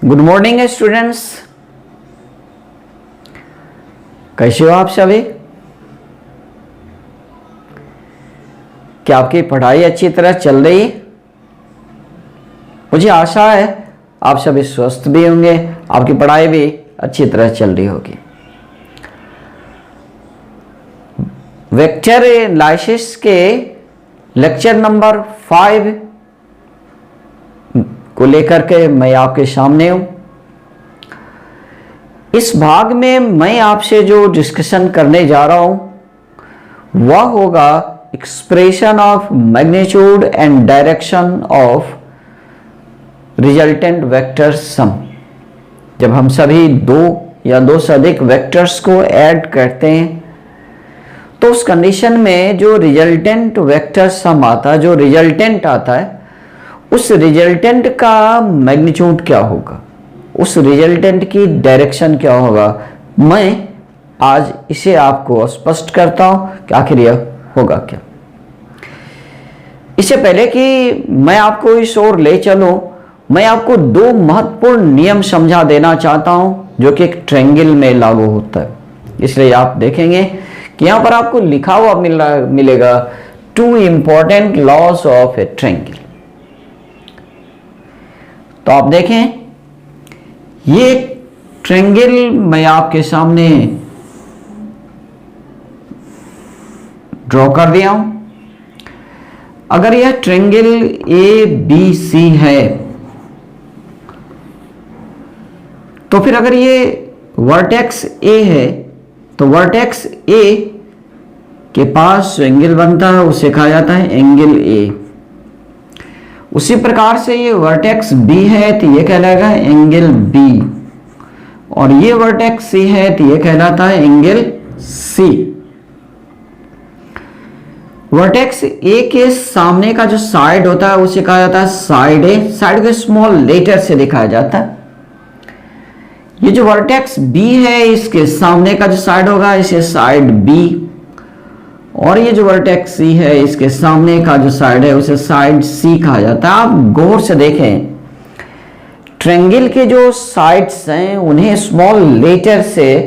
Good morning students, कैसे हो आप सभी? क्या आपकी पढ़ाई अच्छी तरह चल रही है? मुझे आशा है आप सभी स्वस्थ भी होंगे, आपकी पढ़ाई भी अच्छी तरह चल रही होगी। वेक्टर एनालिसिस के लेक्चर नंबर 5 को लेकर के मैं आपके सामने हूं। इस भाग में मैं आपसे जो डिस्कशन करने जा रहा हूं वह होगा expression of magnitude and direction of resultant vector sum. जब हम सभी दो या दो से अधिक वेक्टर्स को ऐड करते हैं तो उस कंडीशन में जो रिजल्टेंट वेक्टर सम आता है, जो रिजल्टेंट आता है, उस रिजल्टेंट का मैग्नीट्यूड क्या होगा, उस रिजल्टेंट की डायरेक्शन क्या होगा, मैं आज इसे आपको स्पष्ट करता हूं कि आखिर यह होगा क्या। इससे पहले कि मैं आपको इस ओर ले चलूं, मैं आपको दो महत्वपूर्ण नियम समझा देना चाहता हूं जो कि एक ट्रायंगल में लागू होता है। इसलिए आप देखेंगे कि यहां पर आपको लिखा हुआ मिलेगा 2 important laws of a triangle. तो आप देखें, ये ट्रायंगल मैं आपके सामने ड्रॉ कर दिया हूं। अगर यह ट्रायंगल ABC है तो फिर अगर ये वर्टेक्स A है तो वर्टेक्स A के पास जो एंगल बनता है उसे कहा जाता है एंगल A। उसी प्रकार से ये वर्टेक्स B है तो ये कहलाएगा एंगल B, और ये वर्टेक्स C है तो ये कहलाता है एंगल C। वर्टेक्स A के सामने का जो साइड होता है उसे कहा जाता है साइड A। साइड को स्मॉल लेटर से दिखाया जाता है। ये जो वर्टेक्स B है इसके सामने का जो साइड होगा इसे साइड B, और ये जो वर्टेक्स C है इसके सामने का जो साइड है उसे साइड C कहा जाता है। आप गौर से देखें, ट्रायंगल के जो साइड्स हैं उन्हें स्मॉल लेटर से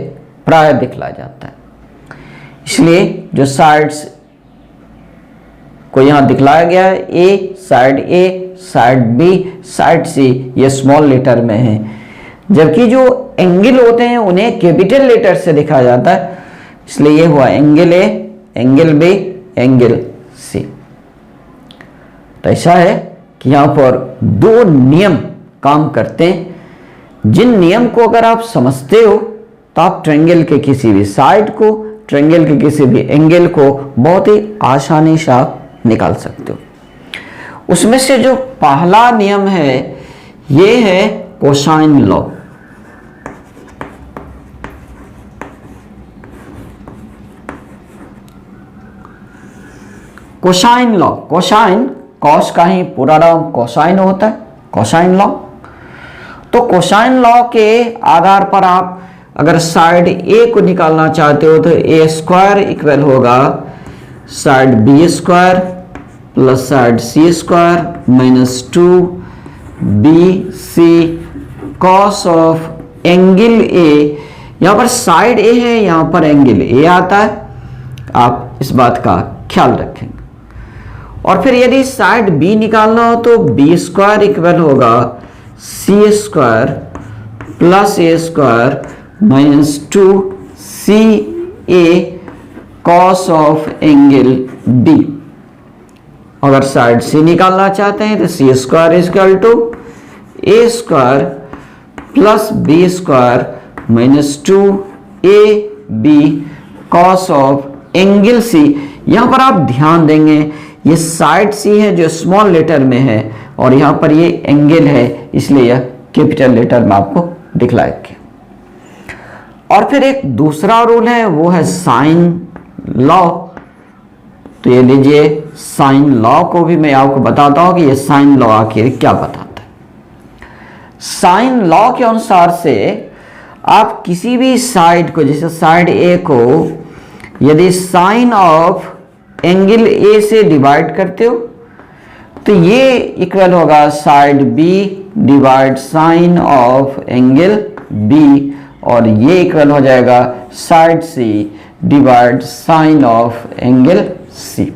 प्राय दिखलाया जाता है, इसलिए जो साइड्स को यहां दिखलाया गया है A, side B, side C, ये स्मॉल लेटर में है, जबकि जो एंगल होते हैं उन्हें कैपिटल लेटर से दिखाया जाता है। इसलिए ये हुआ angle A, angle B, angle C। तो ऐसा है कि यहां पर दो नियम काम करते हैं, जिन नियम को अगर आप समझते हो तो आप ट्रायंगल के किसी भी साइड को, ट्रायंगल के किसी भी एंगल को बहुत ही आसानी से आप निकाल सकते हो। उसमें से जो पहला नियम है ये है cosine law. Cosine law, cosine cos का ही पूरा नाम कोसाइन होता है, कोसाइन लॉ। तो कोसाइन लॉ के आधार पर आप अगर साइड A को निकालना चाहते हो तो A² इक्वल होगा side B² plus side C² minus 2BC cos of angle A। यहां पर साइड A है, यहां पर एंगल A आता है, आप इस बात का ख्याल रखेंगे। और फिर यदि साइड B निकालना हो तो B² इक्वल होगा C² plus A² minus 2CA cos of angle B। अगर साइड C निकालना चाहते हैं तो C² equal to A² plus B² minus 2AB cos of angle C। यहां पर आप ध्यान देंगे ये साइड C है जो स्मॉल लेटर में है, और यहां पर ये एंगल है इसलिए यह कैपिटल लेटर में आपको दिखलाएंगे। और फिर एक दूसरा रूल है वो है साइन लॉ। तो ये लीजिए, साइन लॉ को भी मैं आपको बताता हूं कि ये साइन लॉ आखिर क्या बताता है। साइन लॉ के अनुसार से आप किसी भी साइड को, जैसे साइड A को यदि साइन ऑफ एंगल A से डिवाइड करते हो तो ये इक्वल होगा side B divide sine of angle B, और ये इक्वल हो जाएगा side C divide sine of angle C.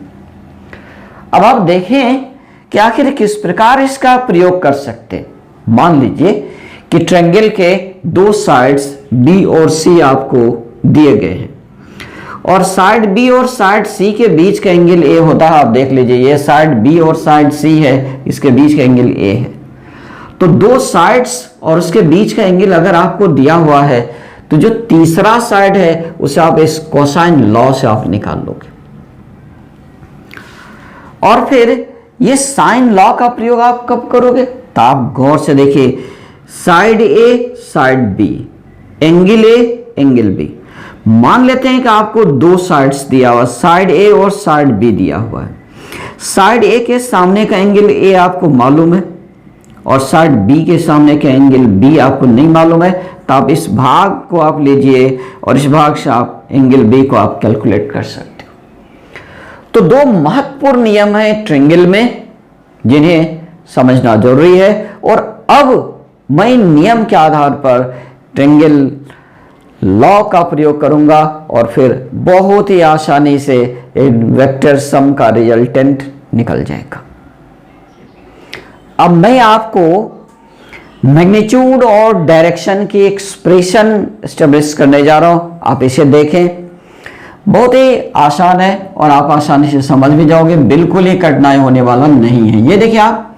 अब आप देखें कि आखिर किस प्रकार इसका प्रयोग कर सकते हैं। मान लीजिए कि ट्रायंगल के दो साइड्स बी और सी आपको दिए गए हैं, और साइड बी और साइड सी के बीच का एंगल ए होता है। आप देख लीजिए, ये साइड बी और साइड सी है, इसके बीच का एंगल ए है। तो दो साइड्स और उसके बीच का एंगल अगर आपको दिया हुआ है, तो जो तीसरा साइड है उसे आप इस कोसाइन लॉ से आप निकाल लोगे। और फिर ये साइन लॉ का प्रयोग आप कब करोगे? तो आप गौर से देखिए, side A side B, angle A angle B. मान लेते हैं कि आपको दो साइड्स दिया हुआ, साइड ए और साइड बी दिया हुआ है। साइड ए के सामने का एंगल ए आपको मालूम है, और साइड बी के सामने का एंगल बी आपको नहीं मालूम है। तो आप इस भाग को आप लीजिए और इस भाग से आप एंगल बी को आप कैलकुलेट कर सकते हो। तो दो महत्वपूर्ण नियम है ट्रायंगल में, जिन्हें समझना जरूरी है। और अब मैं इन नियम के आधार पर ट्रायंगल लॉ का प्रयोग करूंगा, और फिर बहुत ही आसानी से इन वेक्टर सम का रिजल्टेंट निकल जाएगा। अब मैं आपको मैग्नीट्यूड और डायरेक्शन की एक्सप्रेशन एस्टेब्लिश करने जा रहा हूं। आप इसे देखें, बहुत ही आसान है और आप आसानी से समझ भी जाओगे, बिल्कुल ही कठिनाई होने वाला नहीं है। ये देखिए आप,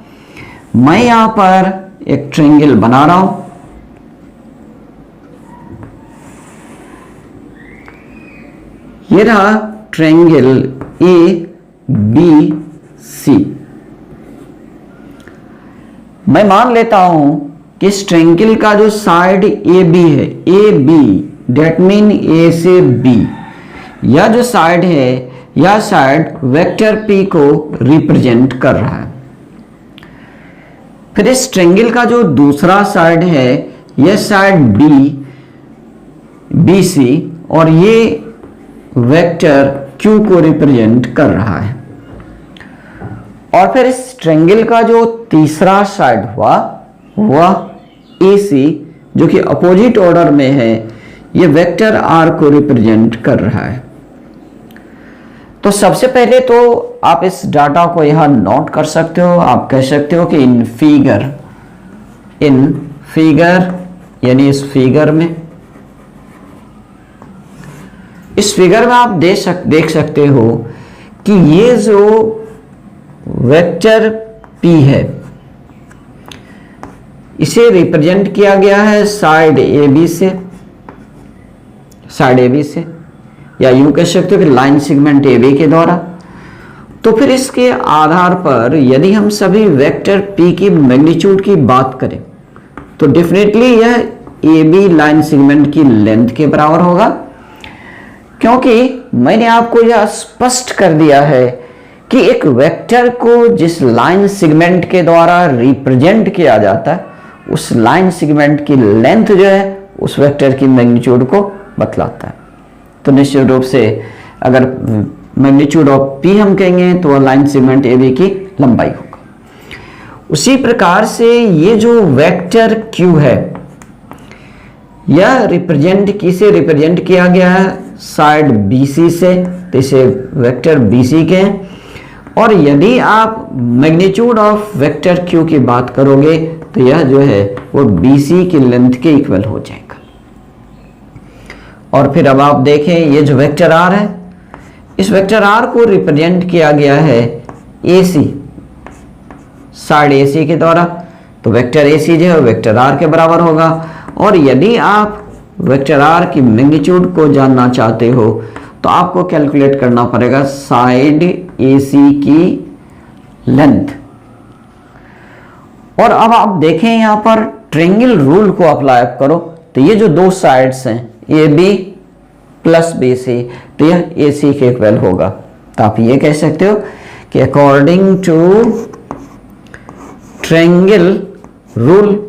मैं यहां पर एक ट्रायंगल बना रहा हूं। ये रहा ट्रायंगल ए बी सी। मैं मान लेता हूं कि इस ट्रायंगल का जो साइड ए बी है, ए बी डेट मीन ए से बी, यह जो साइड है, यह साइड वेक्टर पी को रिप्रेजेंट कर रहा है। फिर इस ट्रायंगल का जो दूसरा साइड है, यह साइड बी सी, और ये वेक्टर क्यू को रिप्रेजेंट कर रहा है। और फिर इस ट्रायंगल का जो तीसरा साइड हुआ वह ए सी, जो कि अपोजिट ऑर्डर में है, ये वेक्टर आर को रिप्रेजेंट कर रहा है। तो सबसे पहले तो आप इस डाटा को यहां नोट कर सकते हो। आप कह सकते हो कि इन फिगर यानी इस फिगर में आप देख सकते हो कि ये जो वेक्टर P है, इसे रिप्रेजेंट किया गया है साइड ए बी से, या यूं कह सकते हो कि लाइन सेगमेंट ए बी के द्वारा। तो फिर इसके आधार पर यदि हम सभी वेक्टर P की मैग्नीट्यूड की बात करें, तो डेफिनेटली यह ए बी लाइन सेगमेंट की लेंथ के बराबर होगा, क्योंकि मैंने आपको यह स्पष्ट कर दिया है कि एक वेक्टर को जिस लाइन सेगमेंट के द्वारा रिप्रेजेंट किया जाता है, उस लाइन सेगमेंट की लेंथ जो है उस वेक्टर की मैग्नीट्यूड को बतलाता है। तो निश्चित रूप से अगर मैग्नीट्यूड ऑफ P हम कहेंगे तो वह लाइन सेगमेंट AB की लंबाई होगा। उसी प्रकार से ये जो वेक्टर Q है, यह किसे रिप्रेजेंट किया गया है? साइड BC से, तो इसे वेक्टर BC के। और यदि आप मैग्नीट्यूड ऑफ वेक्टर Q की बात करोगे तो यह जो है वो BC की लेंथ के इक्वल हो जाएगा। और फिर अब आप देखें, ये जो वेक्टर R है, इस वेक्टर R को रिप्रेजेंट किया गया है AC, साइड AC के द्वारा। तो वेक्टर AC जो है वेक्टर R के बराबर होगा। और यदि आप वेक्टर R की मैग्नीट्यूड को जानना चाहते हो तो आपको कैलकुलेट करना पड़ेगा साइड AC की लेंथ। और अब आप देखें यहां पर ट्रायंगल रूल को अप्लाई करो, तो ये जो दो साइड्स हैं AB प्लस BC, तो यह AC के इक्वल होगा। तो आप ये कह सकते हो कि अकॉर्डिंग टू ट्रायंगल रूल,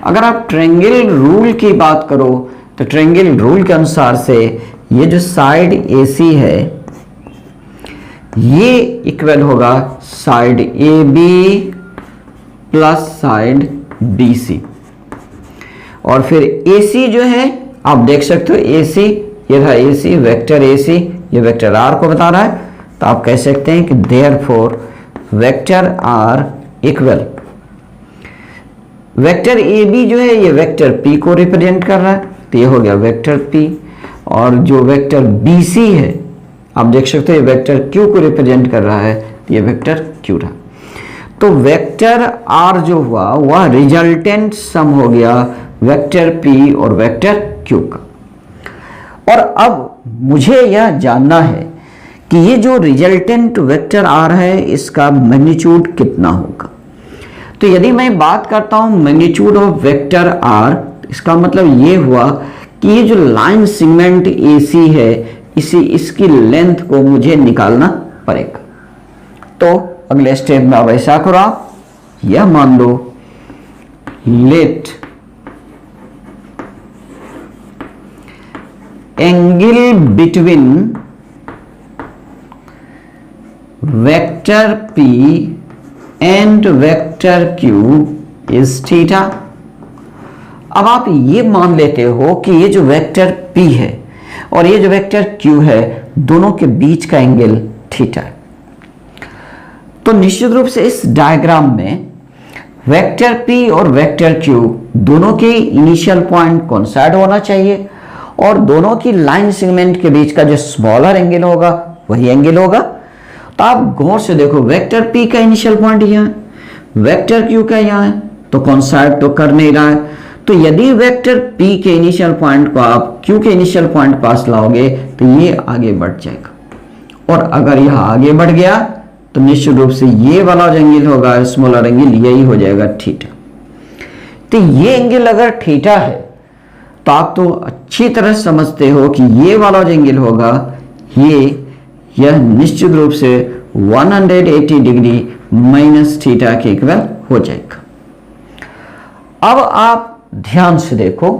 अगर आप ट्रायंगल रूल की बात करो तो ट्रायंगल रूल के अनुसार से ये जो साइड AC है, ये इक्वल होगा side A B plus side B C, और फिर ए सी जो है आप देख सकते हो, ए सी ये था, ए सी वेक्टर ए सी ये वेक्टर आर को बता रहा है, तो आप कह सकते हैं कि therefore vector R equal vector A B जो है ये वेक्टर पी को रिप्रेजेंट कर रहा है, तो ये हो गया वेक्टर पी, और जो वेक्टर बी सी है आप देख सकते हो ये वेक्टर क्यू को रिप्रेजेंट कर रहा है, तो ये वेक्टर क्यू रहा। तो वेक्टर आर जो हुआ वह रिजल्टेंट सम हो गया वेक्टर पी और वेक्टर क्यू का। और अब मुझे यह जानना है कि ये जो रिजल्टेंट वेक्टर आर है इसका मैग्नीट्यूड कितना होगा। तो यदि मैं बात करता हूं मैग्नीट्यूड ऑफ वेक्टर आर, इसका मतलब ये हुआ कि ये जो लाइन सेगमेंट ए सी है इसकी लेंथ को मुझे निकालना पड़ेगा। तो अगले स्टेप में अब ऐसा करो, आप यह मान लो let angle between vector P and vector Q is theta. अब आप ये मान लेते हो कि ये जो वेक्टर पी है और ये जो वेक्टर क्यू है दोनों के बीच का एंगल थीटा है। तो निश्चित रूप से इस डायग्राम में वेक्टर पी और वेक्टर क्यू दोनों के इनिशियल पॉइंट कोइंसाइड होना चाहिए, और दोनों की लाइन सेगमेंट के बीच का जो स्मॉलर एंगल होगा वही एंगल होगा। तो आप गौर से देखो, वेक्टर पी का इनिशियल पॉइंट यहाँ है, वेक्टर क्यू का यहाँ है, तो कोइंसाइड तो कर नहीं रहा है। तो यदि वेक्टर पी के इनिशियल पॉइंट को आप क्यू के इनिशियल पॉइंट पास लाओगे तो ये आगे बढ़ जाएगा, और अगर यह आगे बढ़ गया तो निश्चित रूप से ये वाला जो एंगल होगा स्मॉलर एंगल यही हो जाएगा थीटा। तो ये एंगल अगर थीटा है तो आप तो अच्छी तरह समझते हो कि ये वाला जो एंगल होगा यह निश्चित रूप से 180 डिग्री माइनस थीटा के इक्वल हो जाएगा। अब आप ध्यान से देखो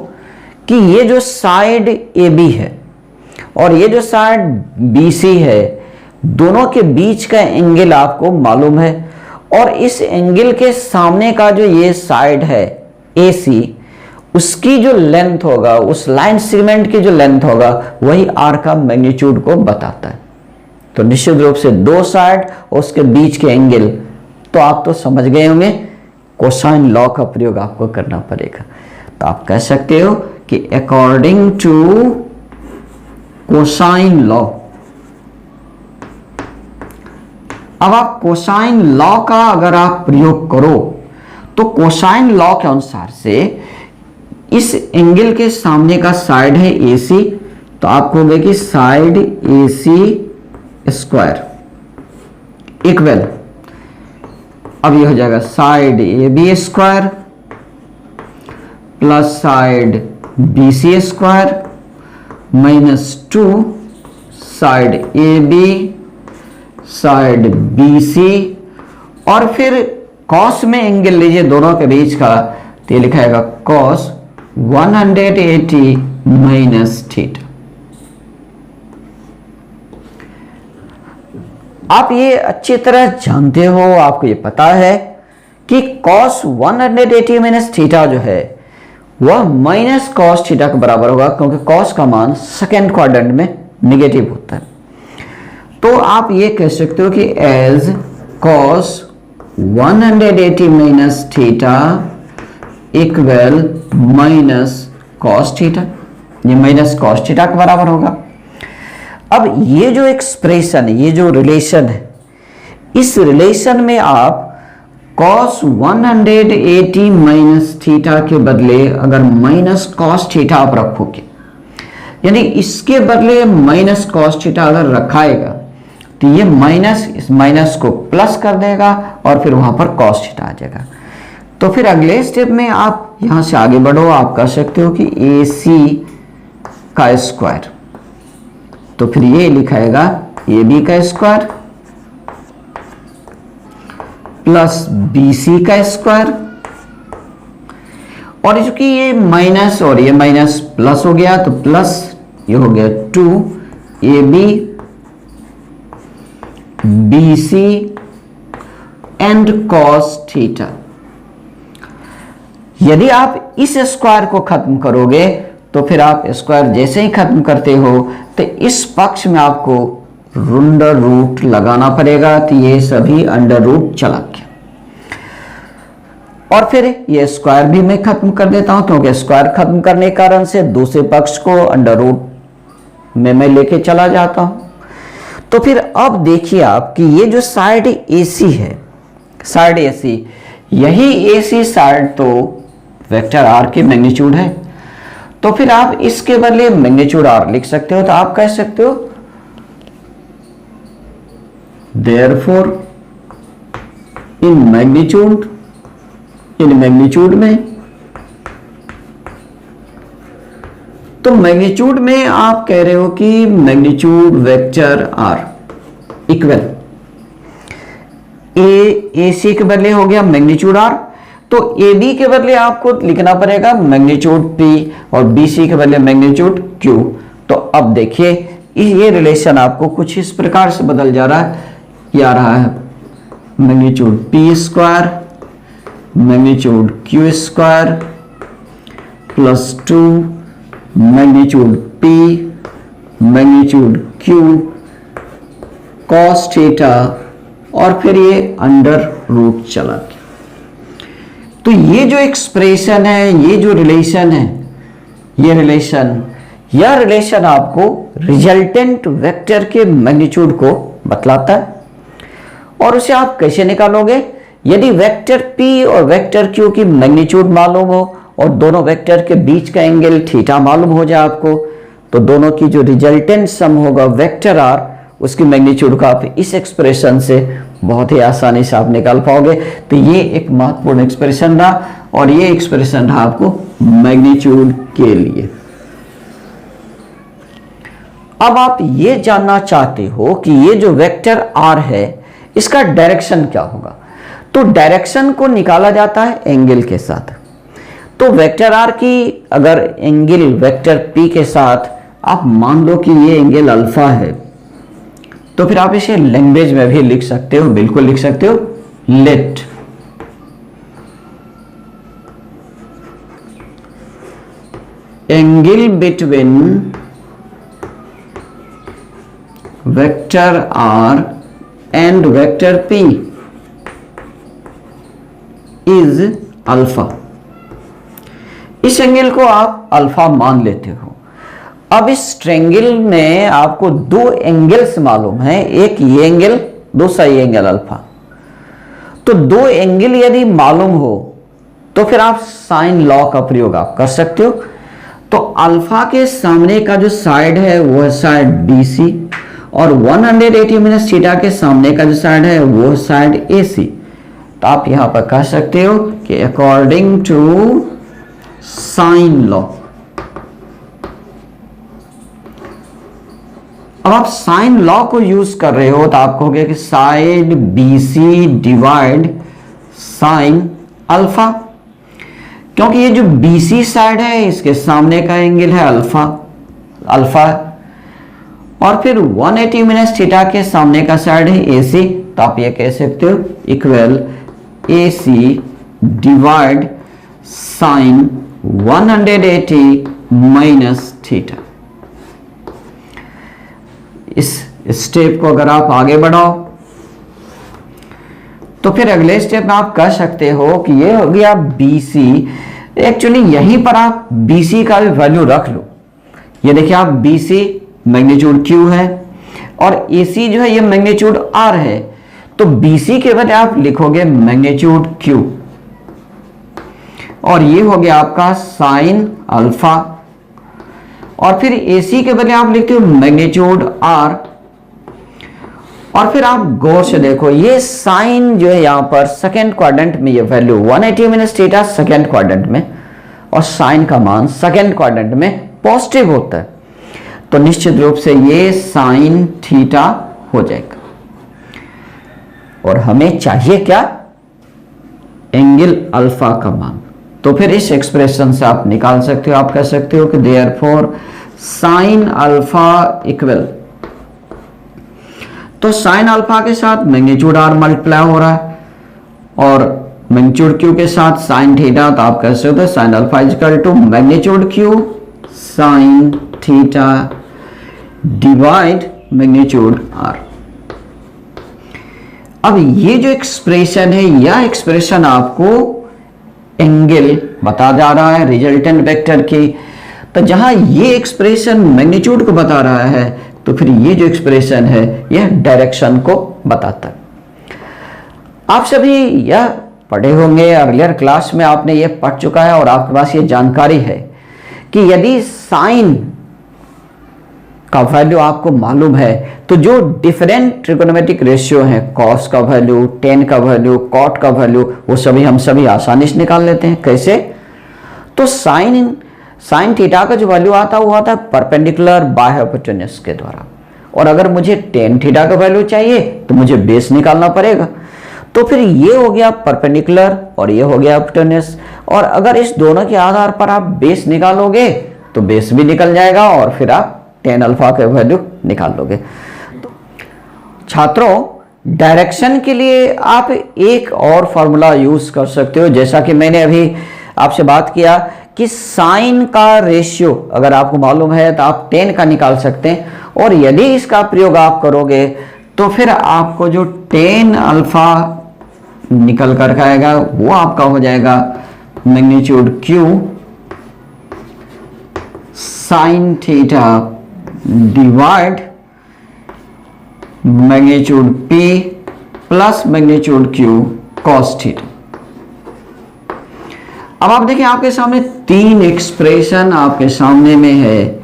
कि ये जो साइड ए बी है और ये जो साइड बी सी है दोनों के बीच का एंगल आपको मालूम है, और इस एंगल के सामने का जो ये साइड है ए सी उसकी जो लेंथ होगा, उस लाइन सेगमेंट की जो लेंथ होगा वही आर का मैग्नीट्यूड को बताता है। तो निश्चित रूप से दो साइड और उसके बीच के एंगल तो आप तो समझ गए होंगे, कोसाइन लॉ का प्रयोग आपको करना पड़ेगा। तो आप कह सकते हो कि अकॉर्डिंग टू कोसाइन लॉ, अब आप कोसाइन लॉ का अगर आप प्रयोग करो तो कोसाइन लॉ के अनुसार से इस एंगल के सामने का साइड है ए सी, तो आप कहोगे कि side A C square equal, अब ये हो जाएगा side A B square plus side B C square minus 2 side A B side B C, और फिर कॉस में एंगल लीजिए दोनों के बीच का, तो ये लिखा जाएगा कॉस 180 माइनस थीटा। आप ये अच्छी तरह जानते हो, आपको ये पता है कि cos 180 माइनस थीटा जो है वह माइनस cos थीटा के बराबर होगा, क्योंकि cos का मान सेकेंड क्वाड्रेंट में निगेटिव होता है। तो आप ये कह सकते हो कि as cos 180 minus theta equal minus cos theta, ये माइनस cos थीटा के बराबर होगा। अब ये जो एक्सप्रेशन है, ये जो रिलेशन है, इस रिलेशन में आप cos 180 माइनस थीटा के बदले अगर माइनस cos थीटा आप रखोगे, यानी इसके बदले माइनस cos थीटा अगर रखाएगा तो ये माइनस इस माइनस को प्लस कर देगा और फिर वहां पर cos थीटा आ जाएगा। तो फिर अगले स्टेप में आप यहां से आगे बढ़ो, आप कर सकते हो कि ए सी का स्क्वायर, तो फिर ये लिखाएगा ए बी का स्क्वायर प्लस बी सी का स्क्वायर, और चूंकि ये माइनस और ये माइनस प्लस हो गया तो प्लस ये हो गया 2 A B BC and cos theta. यदि आप इस स्क्वायर को खत्म करोगे तो फिर आप स्क्वायर जैसे ही खत्म करते हो तो इस पक्ष में आपको अंडर रूट लगाना पड़ेगा, तो ये सभी अंडर रूट चला गया। और फिर ये स्क्वायर भी मैं खत्म कर देता हूं, क्योंकि स्क्वायर खत्म करने के कारण से दूसरे पक्ष को अंडर रूट में मैं लेके चला जाता हूं। तो फिर अब देखिए आप कि ये जो साइड AC है, साइड AC, यही AC साइड तो वेक्टर R की मैग्नीट्यूड है। तो फिर आप इसके बदले मैग्नीट्यूड R लिख सकते हो। तो आप कह सकते हो देयरफॉर इन मैग्नीट्यूड में, तो मैग्नीट्यूड में आप कह रहे हो कि magnitude vector R equal AC के बदले हो गया मैग्नीट्यूड R, तो AB के बदले आपको लिखना पड़ेगा मैग्नीट्यूड P और BC के बदले मैग्नीट्यूड Q। तो अब देखिए ये रिलेशन आपको कुछ इस प्रकार से बदल जा रहा है। ये आ रहा है magnitude P square magnitude Q square plus 2 magnitude P magnitude Q cos theta, और फिर ये अंडर रूट चला गया। तो ये जो एक्सप्रेशन है, ये जो रिलेशन है, यह रिलेशन आपको रिजल्टेंट वेक्टर के मैग्नीट्यूड को बतलाता है। और उसे आप कैसे निकालोगे? यदि वेक्टर P और वेक्टर Q की मैग्नीट्यूड मालूम हो और दोनों वेक्टर के बीच का एंगल थीटा मालूम हो जाए आपको, तो दोनों की जो रिजल्टेंट सम होगा वेक्टर R, उसकी मैग्नीट्यूड का आप इस एक्सप्रेशन से बहुत ही आसानी से आप निकाल पाओगे। तो ये एक महत्वपूर्ण एक्सप्रेशन रहा, और ये एक्सप्रेशन रहा आपको मैग्नीट्यूड के लिए। अब आप ये जानना चाहते हो कि ये जो वेक्टर R है इसका डायरेक्शन क्या होगा। तो डायरेक्शन को निकाला जाता है एंगल के साथ। तो वेक्टर R की अगर एंगल वेक्टर P के साथ आप मान लो कि ये एंगल अल्फा है, तो फिर आप इसे लैंग्वेज में भी लिख सकते हो, बिल्कुल लिख सकते हो, late angle between vector R and vector P is alpha. इस एंगल को आप अल्फा मान लेते हो। अब इस ट्रायंगल में आपको दो एंगल्स मालूम है, एक ये एंगल, दूसरा ये एंगल अल्फा। तो दो एंगल यदि मालूम हो तो फिर आप साइन लॉ का प्रयोग आप कर सकते हो। तो अल्फा के सामने का जो साइड है वो है साइड BC, और 180 माइनस थीटा के सामने का जो साइड है वो है साइड AC। तो आप यहां पर कह सकते हो कि अकॉर्डिंग टू साइन लॉ, अब आप साइन लॉ को यूज कर रहे हो तो आप कहोगे कि side BC divide sine alpha, क्योंकि ये जो BC साइड है इसके सामने का एंगल है अल्फा, और फिर 180 माइनस थीटा के सामने का साइड है AC। तो आप ये कह सकते हो equal AC divide sine 180 minus theta. इस स्टेप को अगर आप आगे बढ़ाओ तो फिर अगले स्टेप में आप कह सकते हो कि ये हो गया BC। एक्चुअली यहीं पर आप BC का भी वैल्यू रख लो। ये देखिए आप BC मैग्नीट्यूड Q है और AC जो है ये मैग्नीट्यूड R है, तो BC के बजाय आप लिखोगे मैग्नीट्यूड Q, और ये हो गया आपका साइन अल्फा, और फिर AC के बजाय आप लिखते हो मैग्नीट्यूड R। और फिर आप गौर से देखो ये साइन जो है यहां पर सेकेंड क्वाड्रेंट में ये value 180 minus theta second quadrant में, और साइन का मान सेकेंड क्वाड्रेंट में पॉजिटिव होता है, तो निश्चित रूप से ये साइन थीटा हो जाएगा। और हमें चाहिए क्या? एंगल अल्फा का मान। तो फिर इस एक्सप्रेशन से आप निकाल सकते हो, आप कह सकते हो कि देयरफॉर साइन अल्फा इक्वल, तो साइन अल्फा के साथ मैग्नीट्यूड आर मल्टीप्लाई हो रहा है और मैग्नीट्यूड क्यू के साथ साइन थीटा, तो आप कह सकते हो sine alpha equal to magnitude Q sine theta divide magnitude R. अब ये जो एक्सप्रेशन है, यह एक्सप्रेशन आपको एंगल बता जा रहा है रिजल्टेंट वेक्टर की। तो जहां ये एक्सप्रेशन मैग्नीट्यूड को बता रहा है, तो फिर ये जो एक्सप्रेशन है यह डायरेक्शन को बताता है। आप सभी यह पढ़े होंगे, अर्लियर क्लास में आपने यह पढ़ चुका है और आपके पास ये जानकारी है कि यदि साइन का वैल्यू आपको मालूम है तो जो डिफरेंट ट्रिगोनोमेट्रिक रेशियो है, कॉस का वैल्यू, टेन का वैल्यू, कॉट का वैल्यू, वो हम सभी आसानी से निकाल लेते हैं। कैसे? तो साइन थीटा का जो वैल्यू आता है वो आता है परपेंडिकुलर बाय हाइपोटेन्यूज के द्वारा, और अगर मुझे टेन थीटा का वैल्यू चाहिए तो मुझे बेस निकालना पड़ेगा। तो फिर ये हो गया परपेंडिकुलर और ये हो गया हाइपोटेन्यूज, और अगर इस दोनों के आधार पर आप बेस निकालोगे तो बेस भी निकल जाएगा और फिर आप टेन अल्फा का वैल्यू निकाल लोगे। तो छात्रों, डायरेक्शन के लिए आप एक और फॉर्मूला यूज कर सकते हो, जैसा कि मैंने अभी आपसे बात किया कि साइन का रेशियो अगर आपको मालूम है तो आप 10 का निकाल सकते हैं, और यदि इसका प्रयोग आप करोगे तो फिर आपको जो 10 अल्फा निकल कर आएगा वो आपका हो जाएगा magnitude Q sine theta divide magnitude P plus magnitude Q cos theta. अब आप देखिए आपके सामने तीन एक्सप्रेशन आपके सामने में है।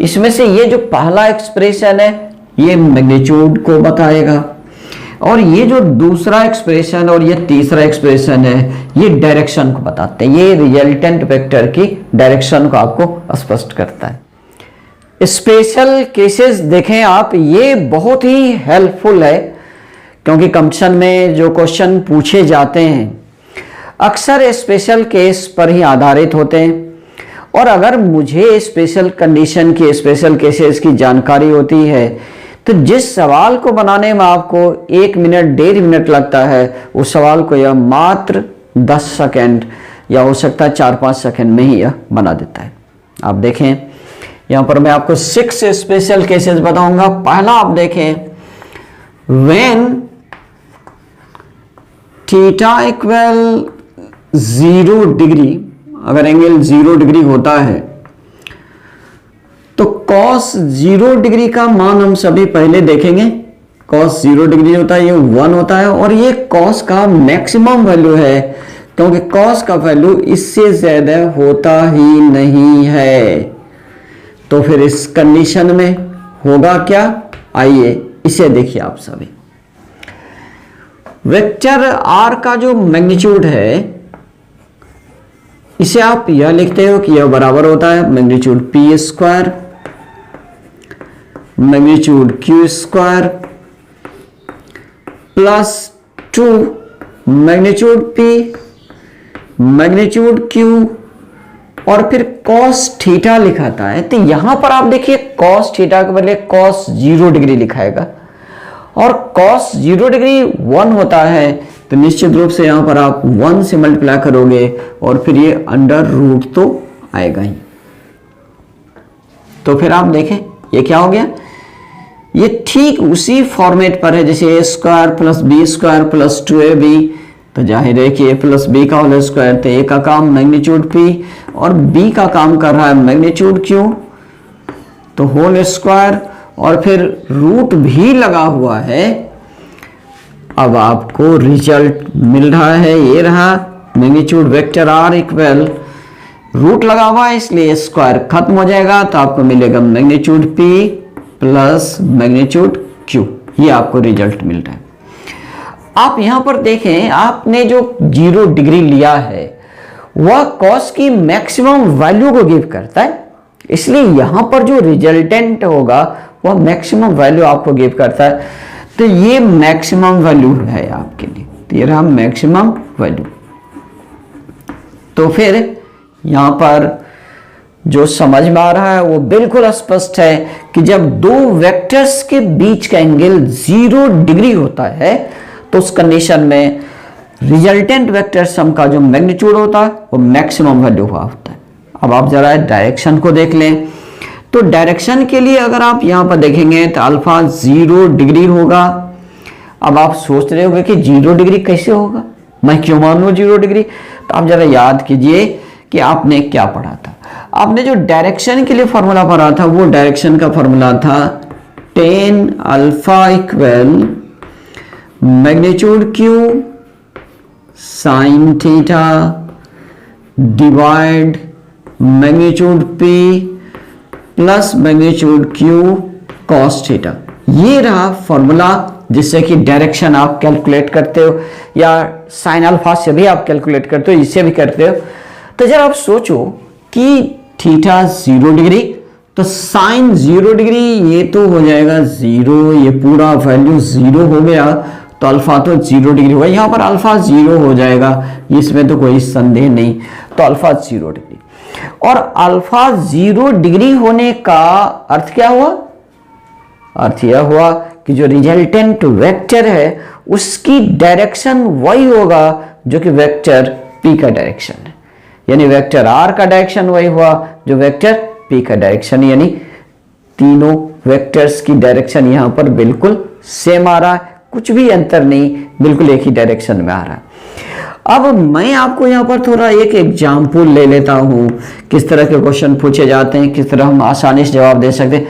इसमें से ये जो पहला एक्सप्रेशन है ये मैग्नीट्यूड को बताएगा, और ये जो दूसरा एक्सप्रेशन और ये तीसरा एक्सप्रेशन है ये डायरेक्शन को बताते हैं। ये रिजल्टेंट वेक्टर की डायरेक्शन को आपको स्पष्ट करता है। स्पेशल केसेस देखें आप, ये बहुत ही हेल्पफुल है क्योंकि कंपटीशन में जो क्वेश्चन पूछे जाते हैं अक्सर स्पेशल केस पर ही आधारित होते हैं, और अगर मुझे स्पेशल कंडीशन की, स्पेशल केसेस की जानकारी होती है तो जिस सवाल को बनाने में आपको 1 मिनट 1.5 मिनट लगता है उस सवाल को यह मात्र 10 सेकंड या हो सकता है 4-5 सेकंड में ही यह बना देता है। आप देखें यहां पर मैं आपको 6 स्पेशल केसेस बताऊंगा। पहला आप देखें, व्हेन थीटा इक्वल 0 डिग्री, अगर एंगल 0 डिग्री होता है तो कॉस 0 डिग्री का मान हम सभी पहले देखेंगे। कॉस 0 डिग्री होता है ये 1 होता है, और ये कॉस का मैक्सिमम वैल्यू है क्योंकि कॉस का वैल्यू इससे ज्यादा होता ही नहीं है। तो फिर इस कंडीशन में होगा क्या, आइए इसे देखिए आप सभी। वेक्टर आर का जो मैग्नीट्यूड है इसे आप यह लिखते हो कि यह बराबर होता है magnitude P square magnitude Q square plus 2 magnitude P magnitude Q और फिर कॉस थीटा लिखाता है। तो यहां पर आप देखिए कॉस थीटा के बदले कॉस 0 डिग्री लिखाएगा, और कॉस 0 डिग्री 1 होता है तो निश्चित रूप से यहां पर आप 1 से मल्टीप्लाई करोगे और फिर ये अंडर रूट तो आएगा ही। तो फिर आप देखें ये क्या हो गया, ये ठीक उसी फॉर्मेट पर है जैसे A square plus B square plus 2ab। तो जाहिर है कि a प्लस बी का होल स्क्वायर, तो a का काम मैग्नीट्यूड p और b का काम कर रहा है मैग्नीट्यूड q, तो होल स्क्वायर और फिर रूट भी लगा हुआ है। अब आपको रिजल्ट मिल रहा है, ये रहा magnitude vector r equal root लगा हुआ है इसलिए स्क्वायर खत्म हो जाएगा, तो आपको मिलेगा magnitude p plus magnitude q। ये आपको रिजल्ट मिल रहा है। आप यहां पर देखें, आपने जो 0 डिग्री लिया है वह कॉस की मैक्सिमम वैल्यू को गिव करता है, इसलिए यहां पर जो रिजल्टेंट होगा वह मैक्सिमम वैल्यू आपको गिव करता है। तो ये मैक्सिमम वैल्यू है आपके लिए, तो ये रहा मैक्सिमम वैल्यू। तो फिर यहां पर जो समझ में आ रहा है वो बिल्कुल स्पष्ट है कि जब दो वेक्टर्स के बीच का एंगल 0 डिग्री होता है तो उस कंडीशन में रिजल्टेंट वेक्टर सम का जो मैग्नीट्यूड होता है वो मैक्सिमम वैल्यू हुआ होता है। अब आप जरा डायरेक्शन को देख लें, तो डायरेक्शन के लिए अगर आप यहां पर देखेंगे तो अल्फा 0 डिग्री होगा। अब आप सोच रहे होंगे कि 0 डिग्री कैसे होगा, मैं क्यों मान लूं 0 डिग्री। तो आप जरा याद कीजिए कि आपने क्या पढ़ा था। आपने जो डायरेक्शन के लिए फॉर्मूला पढ़ा था वो डायरेक्शन का फॉर्मूला था tan alpha equal magnitude Q sine theta divide magnitude P plus magnitude Q cos theta. ये रहा फॉर्मूला जिससे कि डायरेक्शन आप कैलकुलेट करते हो, या साइन अल्फा से भी आप कैलकुलेट करते हो, इससे भी करते हो। तो जब आप सोचो कि थीटा 0 डिग्री तो साइन 0 डिग्री ये तो हो जाएगा 0, ये पूरा वैल्यू 0 हो गया तो अल्फा तो 0 डिग्री होगा। यहां पर अल्फा 0 हो जाएगा, इसमें तो कोई संदेह नहीं। तो अल्फा 0 डिग्री, और अल्फा 0 डिग्री होने का अर्थ क्या हुआ? अर्थ यह हुआ कि जो रिजल्टेंट वेक्टर है उसकी डायरेक्शन वही होगा जो कि वेक्टर पी का डायरेक्शन है, यानी वेक्टर आर का डायरेक्शन वही हुआ जो वेक्टर पी का डायरेक्शन, यानी तीनों वेक्टर्स की डायरेक्शन यहां पर बिल्कुल सेम आ रहा है, कुछ भी अंतर नहीं, बिल्कुल एक ही डायरेक्शन में आ रहा है। अब मैं आपको यहां पर थोड़ा एक एग्जाम्पल ले लेता हूं, किस तरह के क्वेश्चन पूछे जाते हैं, किस तरह हम आसानी से जवाब दे सकते हैं।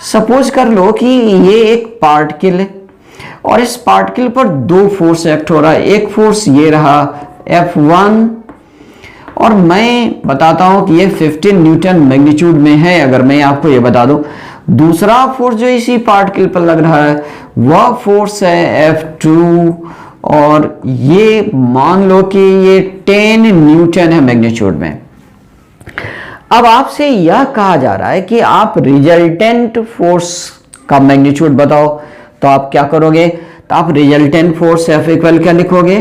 सपोज कर लो कि ये एक पार्टिकल है और इस पार्टिकल पर दो फोर्स एक्ट हो रहा है। एक फोर्स ये रहा F1 और मैं बताता हूं कि ये 15 न्यूटन मैग्नीट्यूड में है, अगर मैं आपको ये बता दूं। दूसरा फोर्स जो इसी पार्टिकल पर लग रहा है वह फोर्स है F2 और ये मान लो कि ये 10 न्यूटन है मैग्नीट्यूड में। अब आपसे यह कहा जा रहा है कि आप रिजल्टेंट फोर्स का मैग्नीट्यूड बताओ, तो आप क्या करोगे? तो आप रिजल्टेंट फोर्स F इक्वल क्या लिखोगे?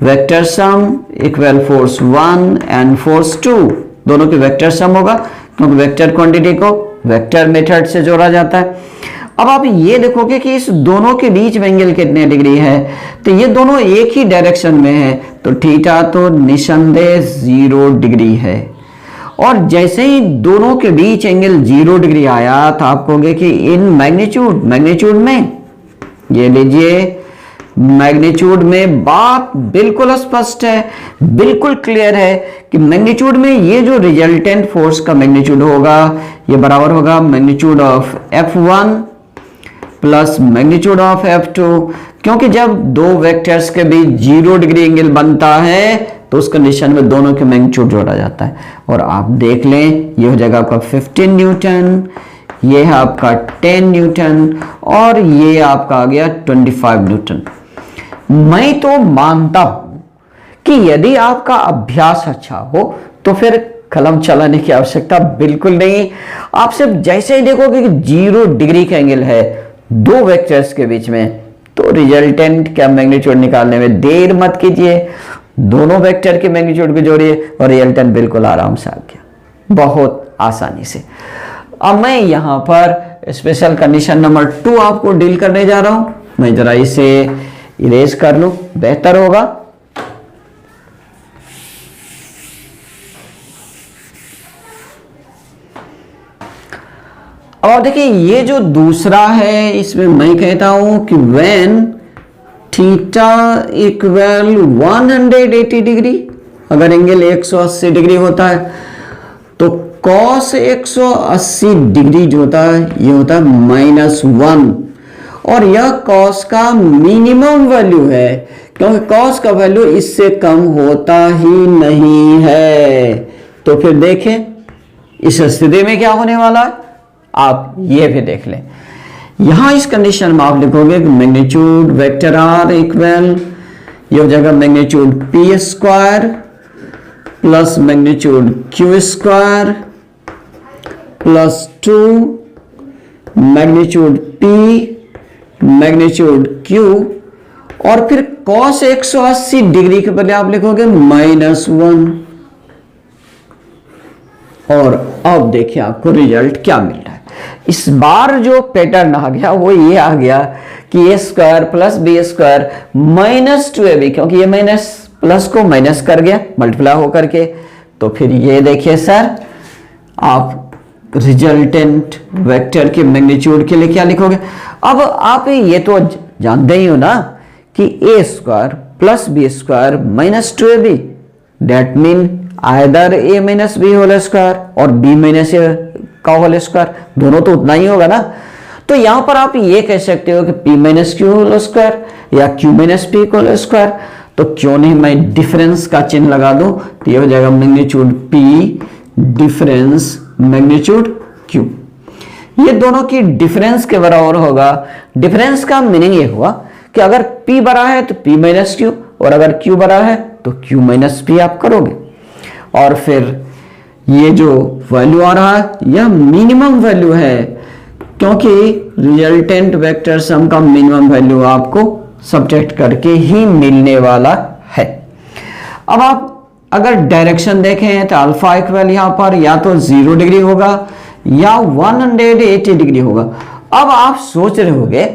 Vector sum equal force 1 and force 2, दोनों के वेक्टर सम होगा क्योंकि वेक्टर क्वांटिटी को वेक्टर मेथड से जोड़ा जाता है। अब आप ये देखोगे कि इस दोनों के बीच में एंगल कितने डिग्री है, तो ये दोनों एक ही डायरेक्शन में है, तो थीटा तो निसंदेह 0 डिग्री है। और जैसे ही दोनों के बीच एंगल 0 डिग्री आया तो आप कहोगे कि इन मैग्नीट्यूड में, ये लीजिए मैग्नीट्यूड में बात बिल्कुल स्पष्ट है, बिल्कुल क्लियर है कि मैग्नीट्यूड में ये जो रिजल्टेंट फोर्स का मैग्नीट्यूड होगा ये बराबर होगा magnitude of F1 plus magnitude of F2, क्योंकि जब दो वेक्टर्स के बीच 0 डिग्री एंगल बनता है तो उस कंडीशन में दोनों के मैग्नीट्यूड जोड़ा जाता है। और आप देख लें ये हो जाएगा आपका 15 न्यूटन, ये है आपका 10 न्यूटन और ये आपका आ गया 25 न्यूटन। मैं तो मानता हूं कि यदि आपका अभ्यास अच्छा हो तो फिर कलम चलाने की आवश्यकता बिल्कुल नहीं। आप सिर्फ जैसे ही देखोगे कि 0 डिग्री का एंगल है दो वेक्टर्स के बीच में, तो रिजल्टेंट का मैग्नीट्यूड निकालने में देर मत कीजिए, दोनों वेक्टर के मैग्नीट्यूड को जोड़िए और रिजल्टेंट बिल्कुल आराम से आ गया, बहुत आसानी से। अब मैं यहां पर स्पेशल कंडीशन नंबर 2 आपको डील करने जा रहा हूं। मैं जरा इसे इरेज कर लूं, बेहतर होगा। और देखिए ये जो दूसरा है इसमें मैं कहता हूं कि व्हेन थीटा इक्वल 180 डिग्री, अगर एंगल 180 डिग्री होता है तो कॉस 180 डिग्री जो होता है ये होता है -1, और यह कॉस का मिनिमम वैल्यू है क्योंकि कॉस का वैल्यू इससे कम होता ही नहीं है। तो फिर देखें इस स्थिति में क्या होने वाला है, आप ये भी देख लें। यहां इस कंडीशन में आप लिखोगे कि मैग्नीट्यूड वेक्टर आर इक्वल ये हो जाएगा magnitude P square plus magnitude Q square plus 2 magnitude P magnitude Q, और फिर cos 180 डिग्री के बदले आप लिखोगे -1। और अब देखिए आपको रिजल्ट क्या मिल रहा है। इस बार जो पैटर्न आ गया वो ये आ गया कि A square plus B square minus 2ab, क्योंकि ये माइनस प्लस को माइनस कर गया मल्टीप्लाई होकर के। तो फिर ये देखिए सर, आप रिजल्टेंट वेक्टर के मैग्नीट्यूड के लिए क्या लिखोगे। अब आप ये तो जानते ही हो ना कि A square plus B square minus 2ab, that mean either A minus B whole square और बी माइनस ए का होल स्क्वायर, दोनों तो उतना ही होगा ना। तो यहां पर आप ये कह सकते हो कि p minus Q whole square या q minus P whole square. तो क्यों नहीं मैं डिफरेंस का चिन्ह लगा दूं, तो ये हो जाएगा magnitude p difference magnitude q। ये दोनों की डिफरेंस के बराबर होगा। डिफरेंस का मीनिंग ये हुआ कि अगर p बड़ा है तो p माइनस क्यू, और अगर q बड़ा है तो q माइनस पी आप करोगे। और फिर ये जो वैल्यू आ रहा है यह मिनिमम वैल्यू है, क्योंकि रिजल्टेंट वेक्टर सम का मिनिमम वैल्यू आपको सब्ट्रैक्ट करके ही मिलने वाला है। अब आप अगर डायरेक्शन देखें तो अल्फा इक्वल यहां पर या तो 0 डिग्री होगा या 180 डिग्री होगा। अब आप सोच रहे होंगे